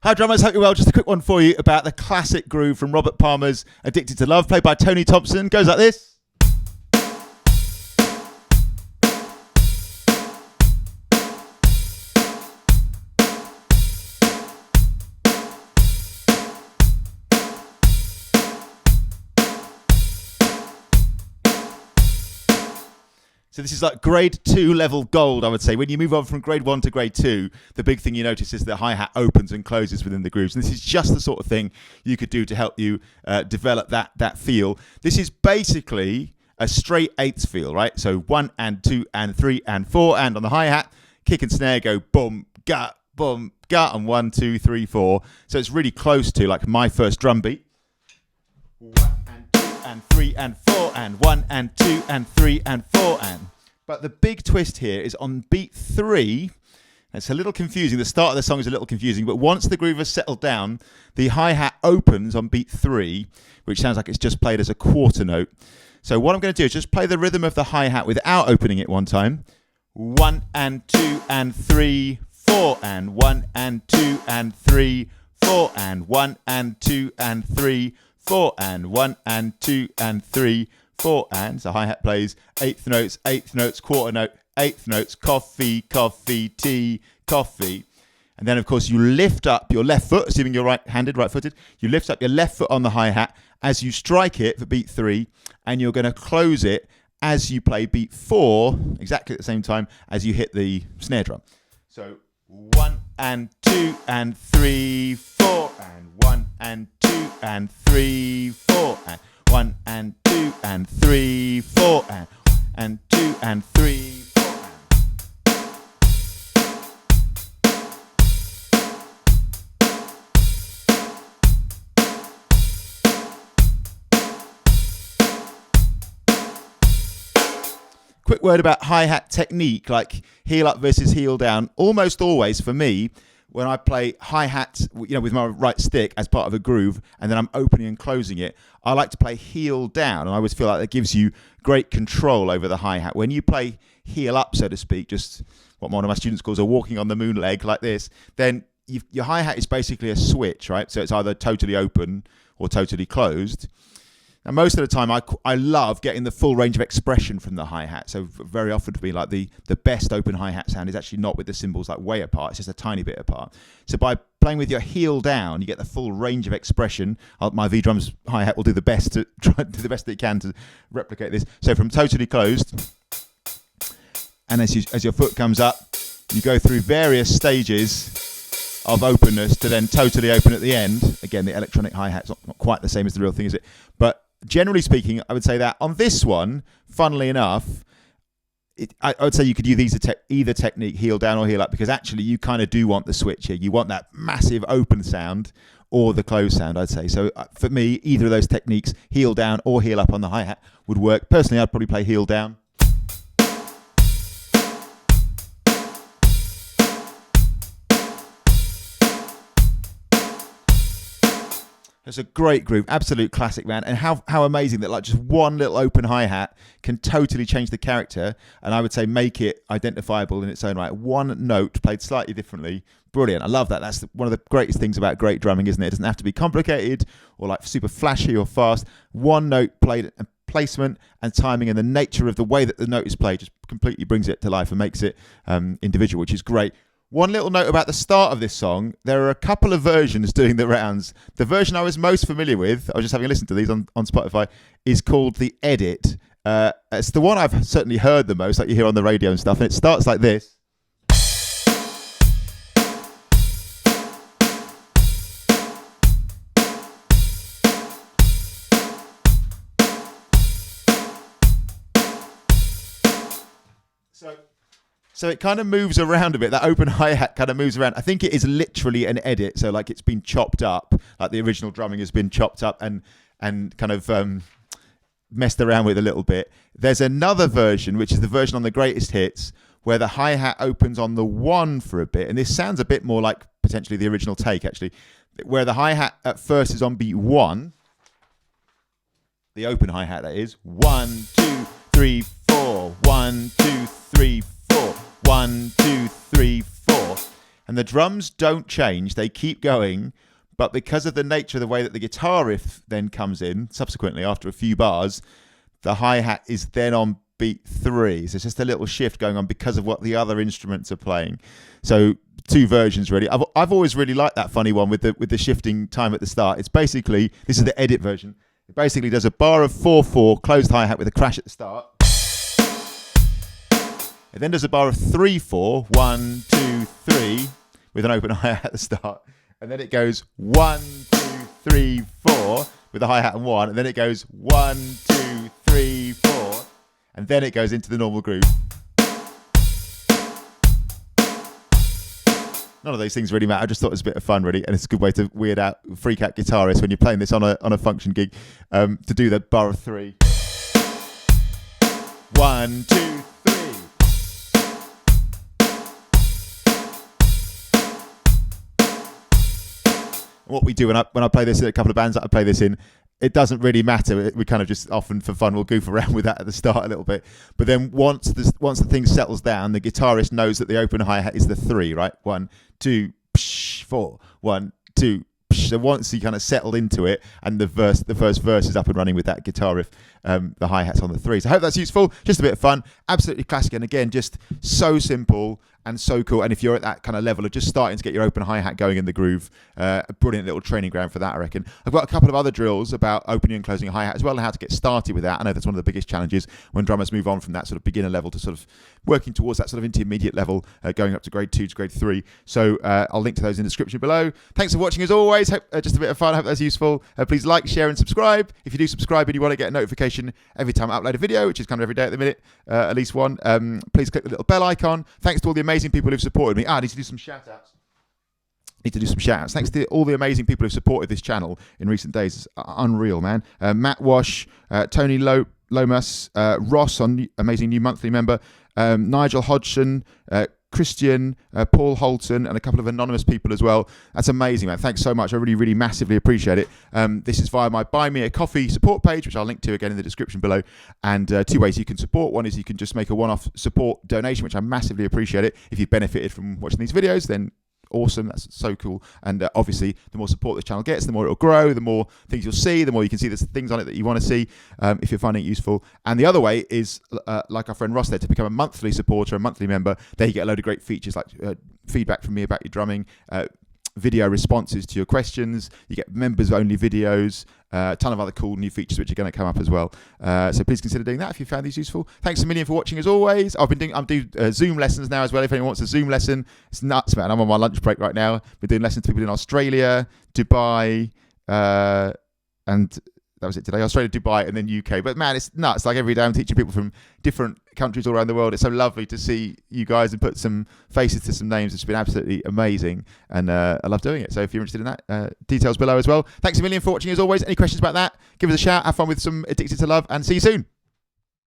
Hi drummers, hope you're well. Just a quick one for you about the classic groove from Robert Palmer's Addicted to Love, played by Tony Thompson. Goes like this. So this is like grade 2 level gold, I would say. When you move on from grade 1 to grade 2, the big thing you notice is the hi-hat opens and closes within the grooves. And this is just the sort of thing you could do to help you develop that feel. This is basically a straight eighths feel, right? So 1 and 2 and 3 and 4, and on the hi-hat, kick and snare go boom, gut, and 1, 2, 3, 4. So it's really close to like my first drum beat. 1 and 2 and 3 and 4 and 1 and 2 and 3 and 4 and. But the big twist here is on beat 3. It's a little confusing. The start of the song is a little confusing, but once the groove has settled down, the hi-hat opens on beat 3, which sounds like it's just played as a quarter note. So what I'm going to do is just play the rhythm of the hi-hat without opening it one time. 1 and 2 and 3, 4 and 1 and 2 and 3, 4 and 1 and 2 and 3, 4 and 1 and 2 and 3, 4 and. So hi-hat plays eighth notes, quarter note, eighth notes, coffee, coffee, tea, coffee. And then, of course, you lift up your left foot, assuming you're right-handed, right-footed. You lift up your left foot on the hi-hat as you strike it for beat 3, and you're going to close it as you play beat 4, exactly at the same time as you hit the snare drum. So 1 and 2 and 3, 4 and 1 and 2 and 3, 4 and 1 and 2 and 3, 4 and 2 and 3, 4 and. Quick word about hi-hat technique, like heel up versus heel down. Almost always for me, when I play hi-hat, with my right stick as part of a groove, and then I'm opening and closing it, I like to play heel down, and I always feel like that gives you great control over the hi-hat. When you play heel up, so to speak, just what one of my students calls a walking on the moon leg, like this, then your hi-hat is basically a switch, right? So it's either totally open or totally closed. Now, most of the time, I love getting the full range of expression from the hi-hat. So very often for me, like the best open hi-hat sound is actually not with the cymbals like way apart. It's just a tiny bit apart. So by playing with your heel down, you get the full range of expression. My V-Drums hi-hat will do the best to try to do the best that it can to replicate this. So from totally closed, and as your foot comes up, you go through various stages of openness to then totally open at the end. Again, the electronic hi-hat's not quite the same as the real thing, is it? But generally speaking, I would say that on this one, funnily enough, I would say you could use either technique, heel down or heel up, because actually you kind of do want the switch here. You want that massive open sound or the closed sound, I'd say. So for me, either of those techniques, heel down or heel up on the hi-hat, would work. Personally, I'd probably play heel down. It's a great groove, absolute classic, man. And how amazing that like just one little open hi-hat can totally change the character, and I would say make it identifiable in its own right. One note played slightly differently. Brilliant. I love that. That's one of the greatest things about great drumming, isn't it? It doesn't have to be complicated or like super flashy or fast. One note played, and placement and timing and the nature of the way that the note is played just completely brings it to life and makes it individual, which is great. One little note about the start of this song, there are a couple of versions doing the rounds. The version I was most familiar with, I was just having a listen to these on Spotify, is called The Edit. It's the one I've certainly heard the most, like you hear on the radio and stuff, and it starts like this. So it kind of moves around a bit. That open hi-hat kind of moves around. I think it is literally an edit. So like it's been chopped up, like the original drumming has been chopped up and kind of messed around with a little bit. There's another version, which is the version on the greatest hits, where the hi-hat opens on the 1 for a bit. And this sounds a bit more like potentially the original take, actually, where the hi-hat at first is on beat 1. The open hi-hat, that is. 1, 2, 3, 4. 1, 2, 3, 4. 1, 2, 3, 4. and the drums don't change. They keep going, but because of the nature of the way that the guitar riff then comes in subsequently after a few bars, the hi-hat is then on beat 3. So it's just a little shift going on because of what the other instruments are playing. So 2 versions really. I've always really liked that funny one with the shifting time at the start. It's basically, this is the edit version. It basically does a bar of 4/4 closed hi-hat with a crash at the start. It then does a bar of 3/4, 1, 2, 3, with an open hi-hat at the start. And then it goes 1, 2, 3, 4 with a hi-hat and 1. And then it goes 1, 2, 3, 4. And then it goes into the normal groove. None of those things really matter. I just thought it was a bit of fun, really, and it's a good way to freak out guitarists when you're playing this on a function gig, to do the bar of 3. 1, 2, 3. What we do when I play this in a couple of bands that I play this in, it doesn't really matter. We kind of just often for fun we'll goof around with that at the start a little bit. But then once the thing settles down, the guitarist knows that the open hi-hat is the 3, right? 1, 2, 4. 1, 2. So once he kind of settled into it, and the first verse is up and running with that guitar riff, the hi-hat's on the 3. So I hope that's useful. Just a bit of fun. Absolutely classic, and again, just so simple and so cool. And if you're at that kind of level of just starting to get your open hi-hat going in the groove, a brilliant little training ground for that, I reckon. I've got a couple of other drills about opening and closing a hi-hat as well, and how to get started with that. I know that's one of the biggest challenges when drummers move on from that sort of beginner level to sort of working towards that sort of intermediate level, going up to grade 2 to grade 3. So I'll link to those in the description below. Thanks for watching as always. Hope, just a bit of fun. Hope that's useful. Please like, share and subscribe. If you do subscribe and you want to get a notification every time I upload a video, which is kind of every day at the minute, at least one, please click the little bell icon. Thanks to all the amazing people who've supported me. I need to do some shout outs. Thanks to all the amazing people who've supported this channel in recent days. It's unreal, man. Matt Wash, Tony Lomas, Ross, amazing new monthly member, Nigel Hodgson, Christian, Paul Holton, and a couple of anonymous people as well. That's amazing, man. Thanks so much. I really, really massively appreciate it. This is via my Buy Me a Coffee support page, which I'll link to again in the description below. And 2 ways you can support. One is you can just make a one-off support donation, which I massively appreciate it. If you've benefited from watching these videos, then awesome. That's so cool. And obviously, the more support this channel gets, the more it'll grow, the more things you'll see, the more you can see there's things on it that you want to see, if you're finding it useful. And the other way is, like our friend Ross there, to become a monthly supporter, a monthly member. There you get a load of great features like feedback from me about your drumming, video responses to your questions. You get members-only videos, a ton of other cool new features which are going to come up as well. So please consider doing that if you found these useful. Thanks a million for watching as always. I'm doing Zoom lessons now as well. If anyone wants a Zoom lesson, it's nuts, man. I'm on my lunch break right now. We're doing lessons to people in Australia, Dubai, and that was it today. Australia, Dubai, and then UK. But man, it's nuts. Like every day I'm teaching people from different countries all around the world. It's so lovely to see you guys and put some faces to some names. It's been absolutely amazing. And I love doing it. So if you're interested in that, details below as well. Thanks a million for watching as always. Any questions about that, give us a shout. Have fun with some Addicted to Love and see you soon.